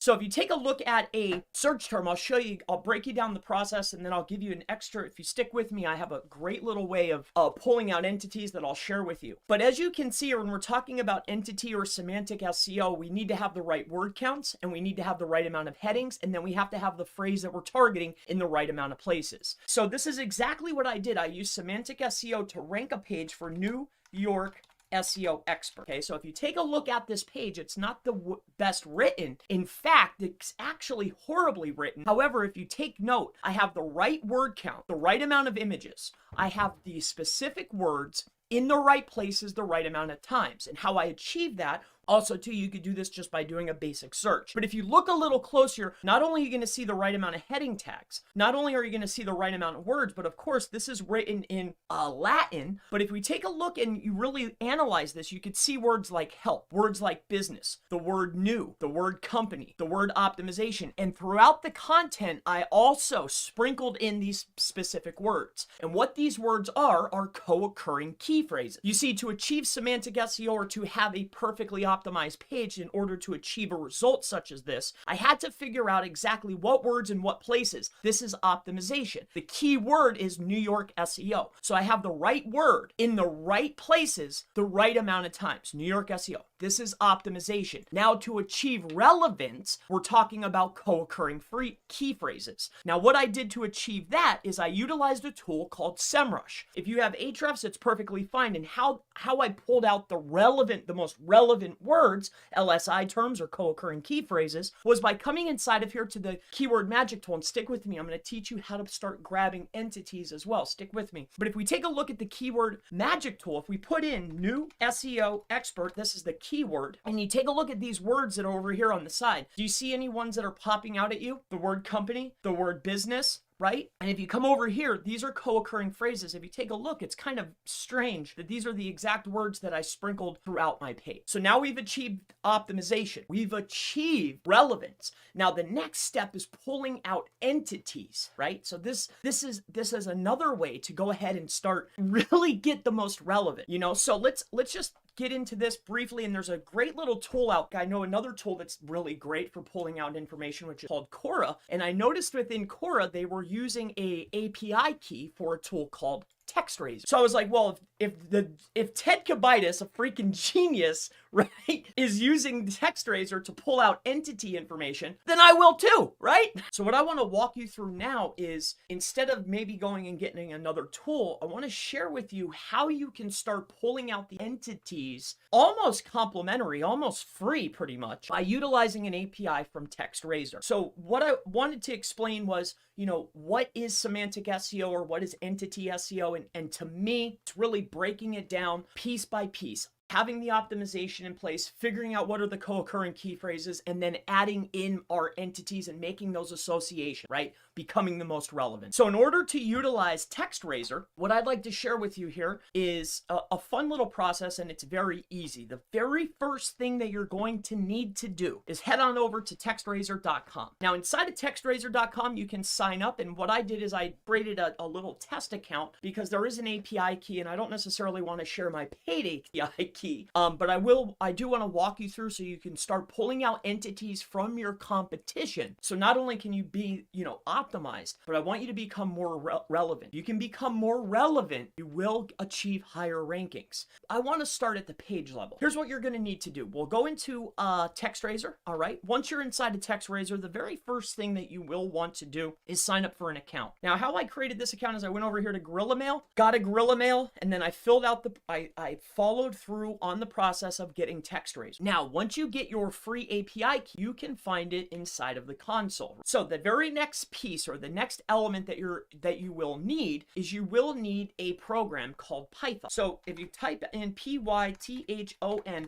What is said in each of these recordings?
So if you take a look at a search term, I'll show you, I'll break you down the process, and then I'll give you an extra. If you stick with me, I have a great little way of pulling out entities that I'll share with you. But as you can see, when we're talking about entity or semantic SEO, we need to have the right word counts, and we need to have the right amount of headings, and then we have to have the phrase that we're targeting in the right amount of places. So this is exactly what I did. I used semantic SEO to rank a page for New York SEO expert. Okay, so if you take a look at this page, it's not the best written. In fact, it's actually horribly written. However, if you take note, I have the right word count, the right amount of images. I have the specific words in the right places, the right amount of times. And how I achieve that, also too, you could do this just by doing a basic search. But if you look a little closer, not only are you going to see the right amount of heading tags, not only are you going to see the right amount of words, but of course, this is written in Latin. But if we take a look and you really analyze this, you could see words like help, words like business, the word new, the word company, the word optimization. And throughout the content, I also sprinkled in these specific words. And what these words are co-occurring key phrases. You see, to achieve semantic SEO or to have a perfectly optimized page, in order to achieve a result such as this, I had to figure out exactly what words in what places. This is optimization. The key word is New York SEO. So I have the right word in the right places, the right amount of times. New York SEO. This is optimization. Now, to achieve relevance, we're talking about co-occurring key phrases. Now, what I did to achieve that is I utilized a tool called SEMrush. If you have Ahrefs, it's perfectly fine. And how I pulled out the most relevant words, LSI terms or co-occurring key phrases, was by coming inside of here to the keyword magic tool. And stick with me, I'm going to teach you how to start grabbing entities as well. Stick with me. But if we take a look at the keyword magic tool, if we put in new SEO expert, this is the keyword, and you take a look at these words that are over here on the side. Do you see any ones that are popping out at you? The word company, the word business, right? And if you come over here, these are co-occurring phrases. If you take a look, it's kind of strange that these are the exact words that I sprinkled throughout my page. So now we've achieved optimization. We've achieved relevance. Now the next step is pulling out entities, right? So this is another way to go ahead and start really get the most relevant, you know? So let's just get into this briefly, and there's a great little tool out. I know another tool that's really great for pulling out information, which is called Quora. And I noticed within Quora, they were using a API key for a tool called TextRaiser. So I was like, well, if Ted Kabitis, a freaking genius, right, is using TextRaiser to pull out entity information, then I will too, right? So what I want to walk you through now is, instead of maybe going and getting another tool, I want to share with you how you can start pulling out the entities almost complimentary, almost free pretty much, by utilizing an API from TextRaiser. So what I wanted to explain was, you know, what is semantic SEO or what is entity SEO? And to me, it's really breaking it down piece by piece. Having the optimization in place, figuring out what are the co-occurring key phrases, and then adding in our entities and making those associations, right? Becoming the most relevant. So in order to utilize TextRaiser, what I'd like to share with you here is a fun little process, and it's very easy. The very first thing that you're going to need to do is head on over to textraiser.com. Now inside of textraiser.com, you can sign up, and what I did is I created a little test account because there is an API key, and I don't necessarily want to share my paid API key. But I do want to walk you through so you can start pulling out entities from your competition. So not only can you be, you know, optimized, but I want you to become more relevant. You can become more relevant, you will achieve higher rankings. I want to start at the page level. Here's what you're going to need to do. We'll go into TextRaiser, all right? Once you're inside of TextRaiser, the very first thing that you will want to do is sign up for an account. Now, how I created this account is I went over here to Gorilla Mail, got a Gorilla Mail, and then I filled out I followed through on the process of getting TextRaiser. Now, once you get your free API key, you can find it inside of the console. So the very next piece, or the next element that you will need, is you will need a program called Python. So if you type in Python,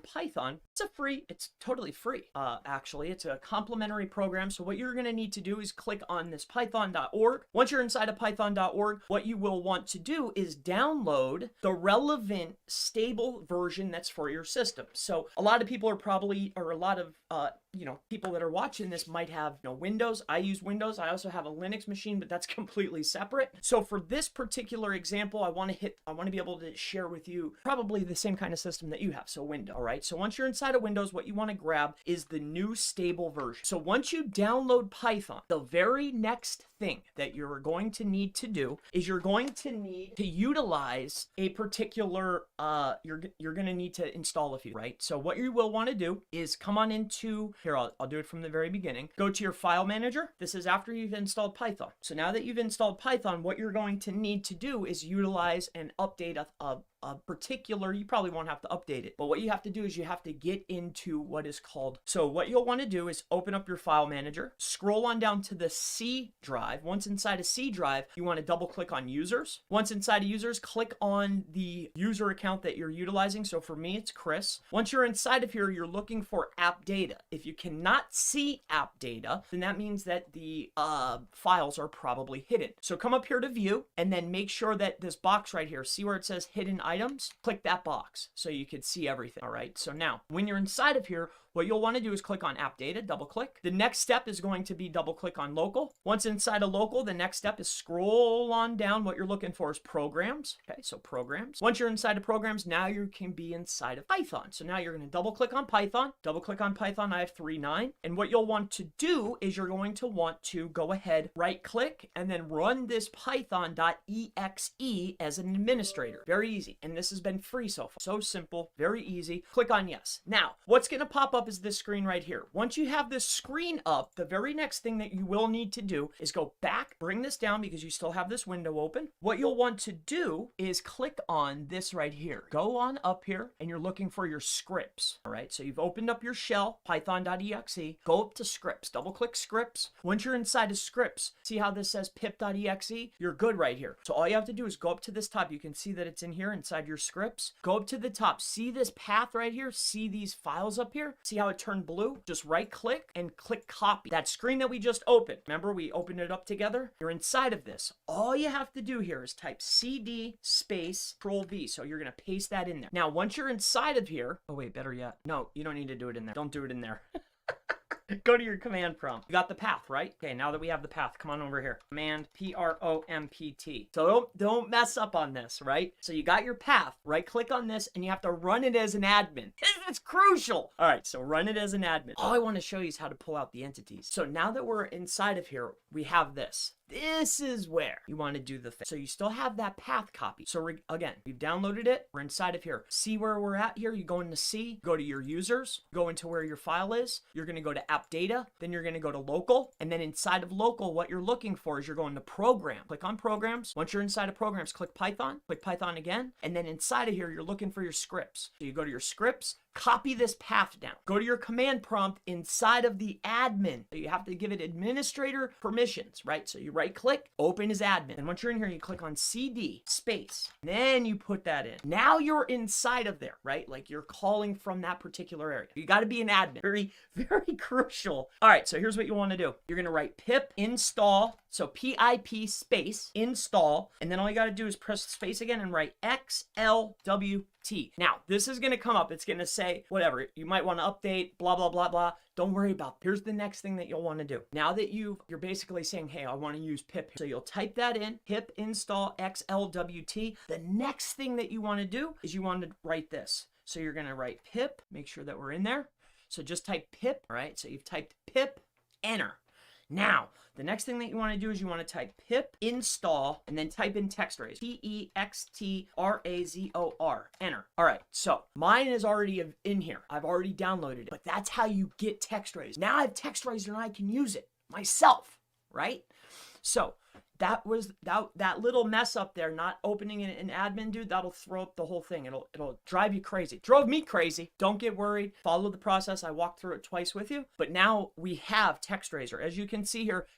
Python, it's totally free. Actually, it's a complimentary program. So what you're going to need to do is click on this python.org. Once you're inside of python.org, what you will want to do is download the relevant stable version that's for your system. So a lot of people are a lot of people that are watching this might have Windows. I use Windows. I also have a Linux machine, but that's completely separate. So for this particular example, I want to be able to share with you probably the same kind of system that you have. So Windows. All right. So once you're inside of Windows, what you want to grab is the new stable version. So once you download Python, the very next thing that you're going to need to do is you're going to need to utilize a particular, you're going to need to install a few, right? So what you will want to do is come on into, here, I'll do it from the very beginning. Go to your file manager. This is after you've installed Python. So now that you've installed Python, what you're going to need to do is utilize and update a particular, you probably won't have to update it, but what you have to do is you have to get into what is called, so what you'll want to do is open up your file manager, scroll on down to the C drive. Once inside a C drive, you want to double click on users. Once inside of users, click on the user account that you're utilizing. So for me, it's Chris. Once you're inside of here, you're looking for app data. If you cannot see app data, then that means that the files are probably hidden. So come up here to view and then make sure that this box right here, see where it says hidden items, click that box so you can see everything. All right, so now when you're inside of here, what you'll want to do is click on app data, double click. The next step is going to be double click on local. Once inside of local, the next step is scroll on down. What you're looking for is programs. Okay, so programs. Once you're inside of programs, now you can be inside of Python. So now you're going to double click on Python. Double click on Python, I have 3.9. And what you'll want to do is you're going to want to go ahead, right click, and then run this python.exe as an administrator. Very easy. And this has been free so far. So simple, very easy. Click on yes. Now, what's going to pop up is this screen right here. Once you have this screen up, the very next thing that you will need to do is go back, bring this down because you still have this window open. What you'll want to do is click on this right here. Go on up here and you're looking for your scripts. All right, so you've opened up your shell, python.exe, go up to scripts, double click scripts. Once you're inside of scripts, see how this says pip.exe? You're good right here. So all you have to do is go up to this top. You can see that it's in here inside your scripts. Go up to the top. See this path right here? See these files up here? See how it turned blue? Just right click and click copy. That screen that we just opened, remember we opened it up together? You're inside of this. All you have to do here is type CD space Control V. So you're going to paste that in there. Now, once you're inside of here, oh wait, better yet. No, you don't need to do it in there. Don't do it in there. Go to your command prompt. You got the path, right? Okay, now that we have the path, come on over here. Command prompt. So don't mess up on this, right? So you got your path, right click on this, and you have to run it as an admin. It's crucial. All right, so run it as an admin. All I want to show you is how to pull out the entities. So now that we're inside of here, we have this. This is where you want to do the thing. So you still have that path copy. So again, we've downloaded it. We're inside of here. See where we're at here? You go into C, go to your users, go into where your file is. You're going to go to app data. Then you're going to go to local. And then inside of local, what you're looking for is you're going to program. Click on programs. Once you're inside of programs, click Python again. And then inside of here, you're looking for your scripts. So you go to your scripts, copy this path down. Go to your command prompt inside of the admin. So you have to give it administrator permissions, right? So you right click, open as admin. And once you're in here, you click on CD space. Then you put that in. Now you're inside of there, right? Like you're calling from that particular area. You got to be an admin. Very, very crucial. All right, so here's what you want to do. You're going to write pip install. So PIP space install. And then all you got to do is press space again and write XLW. Now, this is going to come up. It's going to say whatever. You might want to update, blah, blah, blah, blah. Don't worry about it. Here's the next thing that you'll want to do. Now that you're basically saying, hey, I want to use pip. So you'll type that in, pip install XLWT. The next thing that you want to do is you want to write this. So you're going to write pip, make sure that we're in there. So just type pip, all right? So you've typed pip, enter. Now, the next thing that you want to do is you want to type pip install and then type in textrazor. TEXTRAZOR. Enter. All right, so mine is already in here. I've already downloaded it, but that's how you get textrazor. Now I have textrazor and I can use it myself, right? So that was that little mess up there, not opening an admin, dude, that'll throw up the whole thing. It'll drive you crazy. Drove me crazy. Don't get worried. Follow the process. I walked through it twice with you, but now we have textrazor. As you can see here,